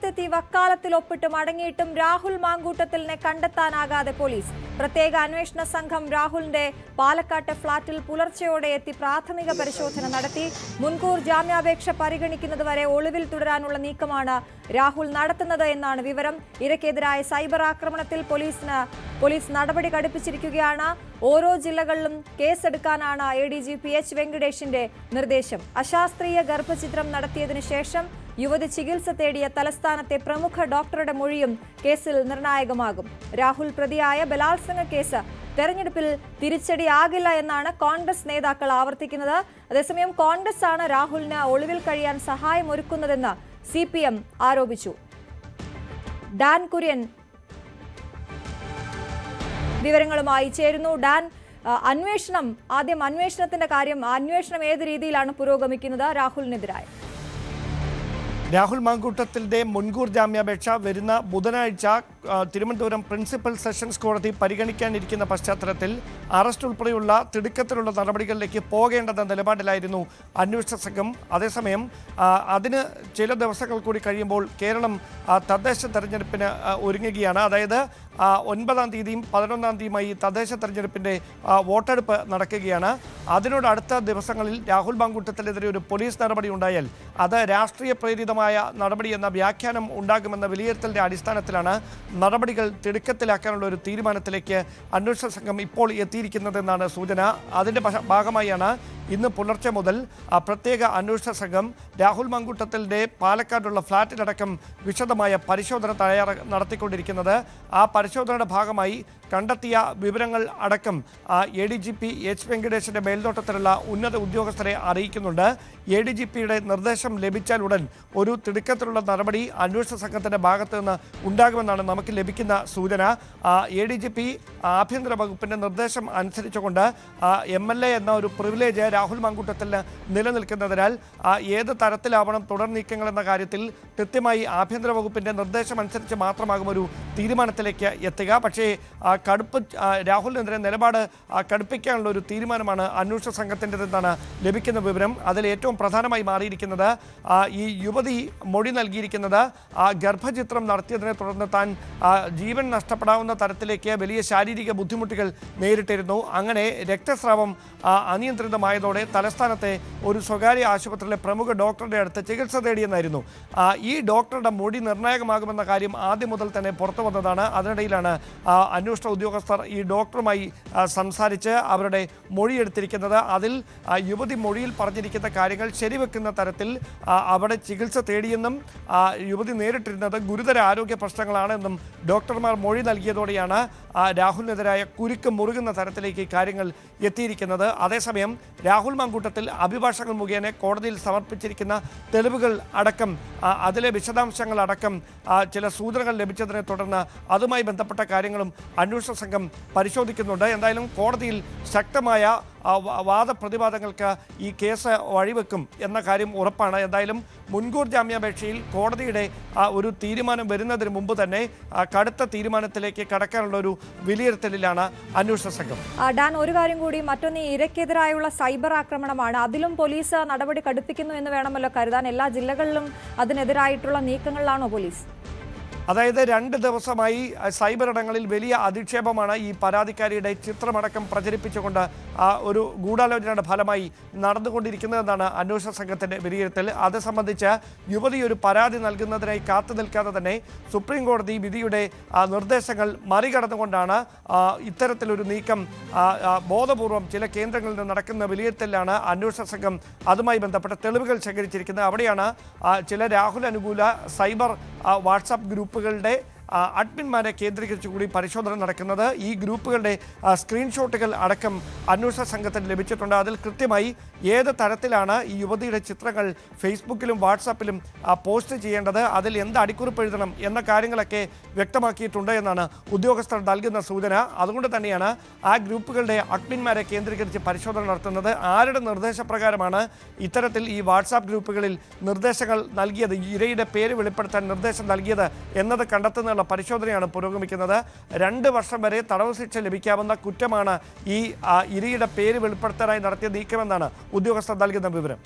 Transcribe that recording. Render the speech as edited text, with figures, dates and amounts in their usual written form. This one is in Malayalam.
സ്ഥലത്തെത്തി വക്കാലത്തിൽ ഒപ്പിട്ട് മടങ്ങിയിട്ടും രാഹുൽ മാങ്കൂട്ടത്തിലിനെ കണ്ടെത്താനാകാതെ പോലീസ്. പ്രത്യേക അന്വേഷണ സംഘം രാഹുലിന്റെ പാലക്കാട്ടെ ഫ്ളാറ്റിൽ പുലർച്ചെയോടെ എത്തി പ്രാഥമിക പരിശോധന നടത്തി. മുൻകൂർ ജാമ്യാപേക്ഷ പരിഗണിക്കുന്നതുവരെ ഒളിവിൽ തുടരാനുള്ള നീക്കമാണ് രാഹുൽ നടത്തുന്നത് എന്നാണ് വിവരം. ഇരയ്ക്കെതിരായ സൈബർ ആക്രമണത്തിൽ പോലീസ് നടപടി കടുപ്പിച്ചിരിക്കുകയാണ്. ഓരോ ജില്ലകളിലും കേസെടുക്കാനാണ് ADGP H വെങ്കടേഷിന്റെ നിർദ്ദേശം. അശാസ്ത്രീയ ഗർഭചിത്രം നടത്തിയതിനു ശേഷം യുവതി ചികിത്സ തേടിയ തലസ്ഥാനത്തെ പ്രമുഖ ഡോക്ടറുടെ മൊഴിയും കേസിൽ നിർണായകമാകും. രാഹുൽ പ്രതിയായ ബലാത്സംഗ കേസ് തെരഞ്ഞെടുപ്പിൽ തിരിച്ചടിയാകില്ല എന്നാണ് കോൺഗ്രസ് നേതാക്കൾ ആവർത്തിക്കുന്നത്. അതേസമയം കോൺഗ്രസ് ആണ് രാഹുലിന് ഒളിവിൽ കഴിയാൻ സഹായമൊരുക്കുന്നതെന്ന് CPM ആരോപിച്ചു. ഡാൻ കുര്യൻ വിവരങ്ങളുമായി ചേരുന്നു. ഡാൻ, അന്വേഷണത്തിന്റെ കാര്യം, അന്വേഷണം ഏത് രീതിയിലാണ് പുരോഗമിക്കുന്നത് രാഹുലിനെതിരായ? രാഹുൽ മാങ്കൂട്ടത്തിന്റെ മുൻകൂർ ജാമ്യാപേക്ഷ വരുന്ന ബുധനാഴ്ച തിരുവനന്തപുരം പ്രിൻസിപ്പൽ സെഷൻസ് കോടതി പരിഗണിക്കാനിരിക്കുന്ന പശ്ചാത്തലത്തിൽ അറസ്റ്റ് ഉൾപ്പെടെയുള്ള തിടുക്കത്തിലുള്ള നടപടികളിലേക്ക് പോകേണ്ടെന്ന നിലപാടിലായിരുന്നു അന്വേഷണ സംഘം. അതേസമയം അതിന് ചില ദിവസങ്ങൾ കൂടി കഴിയുമ്പോൾ കേരളം തദ്ദേശ തെരഞ്ഞെടുപ്പിന് ഒരുങ്ങുകയാണ്. അതായത് 9-ാം തീയതിയും 11-ാം തീയതിയുമായി തദ്ദേശ തെരഞ്ഞെടുപ്പിൻ്റെ വോട്ടെടുപ്പ് നടക്കുകയാണ്. അതിനോട് അടുത്ത ദിവസങ്ങളിൽ രാഹുൽ മാങ്കൂട്ടത്തിനെതിരെ ഒരു പോലീസ് നടപടി ഉണ്ടായാൽ അത് രാഷ്ട്രീയ പ്രേരിതമായ നടപടി എന്ന വ്യാഖ്യാനം ഉണ്ടാകുമെന്ന വിലയിരുത്തലിൻ്റെ അടിസ്ഥാനത്തിലാണ് നടപടികൾ തിടുക്കത്തിലാക്കാനുള്ള ഒരു തീരുമാനത്തിലേക്ക് അന്വേഷണ സംഘം ഇപ്പോൾ എത്തിയിരിക്കുന്നതെന്നാണ് സൂചന. അതിൻ്റെ ഭാഗമായാണ് ഇന്ന് പുലർച്ചെ മുതൽ പ്രത്യേക അന്വേഷണ സംഘം രാഹുൽ മാങ്കൂട്ടത്തിൻ്റെ പാലക്കാടുള്ള ഫ്ളാറ്റിലടക്കം വിശദമായ പരിശോധന നടത്തിക്കൊണ്ടിരിക്കുന്നത്. ആ പരിശോധനയുടെ ഭാഗമായി കണ്ടെത്തിയ വിവരങ്ങൾ അടക്കം ADGP H വെങ്കടേഷിന്റെ മേൽനോട്ടത്തിലുള്ള ഉന്നത ഉദ്യോഗസ്ഥരെ അറിയിക്കുന്നുണ്ട്. ADGPയുടെ നിർദ്ദേശം ലഭിച്ചാൽ ഉടൻ ഒരു തിടുക്കത്തിലുള്ള നടപടി അന്വേഷണ സംഘത്തിന്റെ ഭാഗത്തു നിന്ന് ഉണ്ടാകുമെന്നാണ് നമുക്ക് ലഭിക്കുന്ന സൂചന. ADGP ആഭ്യന്തര വകുപ്പിന്റെ നിർദ്ദേശം അനുസരിച്ചുകൊണ്ട് MLA എന്ന ഒരു പ്രിവിലേജ് രാഹുൽ മാങ്കൂട്ടത്തിന് നിലനിൽക്കുന്നതിനാൽ ഏത് തരത്തിലാവണം തുടർ നീക്കങ്ങൾ എന്ന കാര്യത്തിൽ കൃത്യമായി ആഭ്യന്തര വകുപ്പിന്റെ നിർദ്ദേശം അനുസരിച്ച് മാത്രമാകും ഒരു തീരുമാനത്തിലേക്ക് എത്തുക. പക്ഷേ രാഹുലിനെതിരെ നിലപാട് കടുപ്പിക്കാനുള്ള ഒരു തീരുമാനമാണ് അന്വേഷണ സംഘത്തിൻ്റെതെന്നാണ് ലഭിക്കുന്ന വിവരം. അതിൽ ഏറ്റവും പ്രധാനമായി മാറിയിരിക്കുന്നത് ഈ യുവതി മൊഴി നൽകിയിരിക്കുന്നത് ഗർഭചിത്രം നടത്തിയതിനെ തുടർന്ന് താൻ ജീവൻ നഷ്ടപ്പെടാവുന്ന തരത്തിലേക്ക് വലിയ ശാരീരിക ബുദ്ധിമുട്ടുകൾ നേരിട്ടിരുന്നു. അങ്ങനെ രക്തസ്രാവം അനിയന്ത്രിതമായതോടെ തലസ്ഥാനത്തെ ഒരു സ്വകാര്യ ആശുപത്രിയിലെ പ്രമുഖ ഡോക്ടറുടെ അടുത്ത് ചികിത്സ തേടിയെന്നായിരുന്നു. ഈ ഡോക്ടറുടെ മൊഴി നിർണായകമാകുമെന്ന കാര്യം ആദ്യം മുതൽ തന്നെ പുറത്തു വന്നതാണ്. അതിനിടയിലാണ് അന്വേഷണ ഉദ്യോഗസ്ഥർ ഈ ഡോക്ടറുമായി സംസാരിച്ച് അവരുടെ മൊഴിയെടുത്തിരിക്കുന്നത്. അതിൽ യുവതി മൊഴിയിൽ പറഞ്ഞിരിക്കുന്ന കാര്യങ്ങൾ ശരിവെക്കുന്ന തരത്തിൽ അവിടെ ചികിത്സ തേടിയെന്നും യുവതി നേരിട്ടിരുന്നത് ഗുരുതര ആരോഗ്യ പ്രശ്നങ്ങളാണെന്നും ഡോക്ടർമാർ മൊഴി നൽകിയതോടെയാണ് രാഹുലിനെതിരായ കുരുക്ക് മുറുകുന്ന തരത്തിലേക്ക് കാര്യങ്ങൾ എത്തിയിരിക്കുന്നത്. അതേസമയം രാഹുൽ മാങ്കൂട്ടത്തിൽ അഭിഭാഷകർ മുഖേന കോടതിയിൽ സമർപ്പിച്ചിരിക്കുന്ന തെളിവുകൾ അടക്കം അതിലെ വിശദാംശങ്ങൾ അടക്കം ചില സൂചനകൾ ലഭിച്ചതിനെ തുടർന്ന് അതുമായി ബന്ധപ്പെട്ട കാര്യങ്ങളും അന്വേഷണ സംഘം പരിശോധിക്കുന്നുണ്ട്. എന്തായാലും കോടതിയിൽ ശക്തമായ വാദപ്രതിവാദങ്ങൾക്ക് ഈ കേസ് വഴിവെക്കും എന്ന കാര്യം ഉറപ്പാണ്. എന്തായാലും മുൻകൂർ ജാമ്യാപേക്ഷയിൽ കോടതിയുടെ ഒരു തീരുമാനം വരുന്നതിന് മുമ്പ് തന്നെ കടുത്ത തീരുമാനത്തിലേക്ക് കടക്കാനുള്ള ഒരു വിലയിരുത്തലിലാണ് അന്വേഷണ സംഘം. ഡാൻ, ഒരു കാര്യം കൂടി, മറ്റൊന്ന് ഇരയ്ക്കെതിരായുള്ള സൈബർ ആക്രമണമാണ്. അതിലും പോലീസ് നടപടി കടുപ്പിക്കുന്നു എന്ന് വേണമല്ലോ കരുതാൻ. എല്ലാ ജില്ലകളിലും അതിനെതിരായിട്ടുള്ള നീക്കങ്ങളിലാണോ പോലീസ്? അതായത് 2 ദിവസമായി സൈബർ ഇടങ്ങളിൽ വലിയ അധിക്ഷേപമാണ് ഈ പരാതിക്കാരിയുടെ ചിത്രമടക്കം പ്രചരിപ്പിച്ചുകൊണ്ട് ഒരു ഗൂഢാലോചനയുടെ ഫലമായി നടന്നുകൊണ്ടിരിക്കുന്നതെന്നാണ് അന്വേഷണ സംഘത്തിന്റെ വിലയിരുത്തൽ. അത് സംബന്ധിച്ച് യുവതി ഒരു പരാതി നൽകുന്നതിനായി കാത്തു നിൽക്കാതെ തന്നെ സുപ്രീം കോടതി വിധിയുടെ നിർദ്ദേശങ്ങൾ മറികടന്നുകൊണ്ടാണ് ഇത്തരത്തിലൊരു നീക്കം ബോധപൂർവം ചില കേന്ദ്രങ്ങളിൽ നിന്ന് നടക്കുന്ന വിലയിരുത്തലിലാണ് അന്വേഷണ സംഘം അതുമായി ബന്ധപ്പെട്ട തെളിവുകൾ ശേഖരിച്ചിരിക്കുന്നത്. അവിടെയാണ് ചില രാഹുൽ അനുകൂല സൈബർ വാട്സാപ്പ് ഗ്രൂപ്പുകളുടെ അഡ്മിന്മാരെ കേന്ദ്രീകരിച്ച് കൂടി പരിശോധന നടക്കുന്നത്. ഈ ഗ്രൂപ്പുകളുടെ സ്ക്രീൻഷോട്ടുകൾ അടക്കം അന്വേഷണ സംഘത്തിന് ലഭിച്ചിട്ടുണ്ട്. അതിൽ കൃത്യമായി ഏത് തരത്തിലാണ് ഈ യുവതിയുടെ ചിത്രങ്ങൾ ഫേസ്ബുക്കിലും വാട്സാപ്പിലും പോസ്റ്റ് ചെയ്യേണ്ടത്, അതിൽ എന്ത് അടിക്കുറിപ്പ് എഴുതണം എന്ന കാര്യങ്ങളൊക്കെ വ്യക്തമാക്കിയിട്ടുണ്ട് എന്നാണ് ഉദ്യോഗസ്ഥർ നൽകുന്ന സൂചന. അതുകൊണ്ട് തന്നെയാണ് ആ ഗ്രൂപ്പുകളുടെ അഡ്മിന്മാരെ കേന്ദ്രീകരിച്ച് പരിശോധന നടത്തുന്നത്. ആരുടെ നിർദ്ദേശപ്രകാരമാണ് ഇത്തരത്തിൽ ഈ വാട്സാപ്പ് ഗ്രൂപ്പുകളിൽ നിർദ്ദേശങ്ങൾ നൽകിയത്, ഇരയുടെ പേര് വെളിപ്പെടുത്താൻ നിർദ്ദേശം നൽകിയത് എന്നത് കണ്ടെത്തുന്ന പരിശോധനയാണ് പുരോഗമിക്കുന്നത്. 2 വർഷം വരെ തടവ് ശിക്ഷ ലഭിക്കാവുന്ന കുറ്റമാണ് ഈ ഇരയുടെ പേര് വെളിപ്പെടുത്താനായി നടത്തിയ നീക്കമെന്നാണ് ഉദ്യോഗസ്ഥർ നൽകുന്ന വിവരം.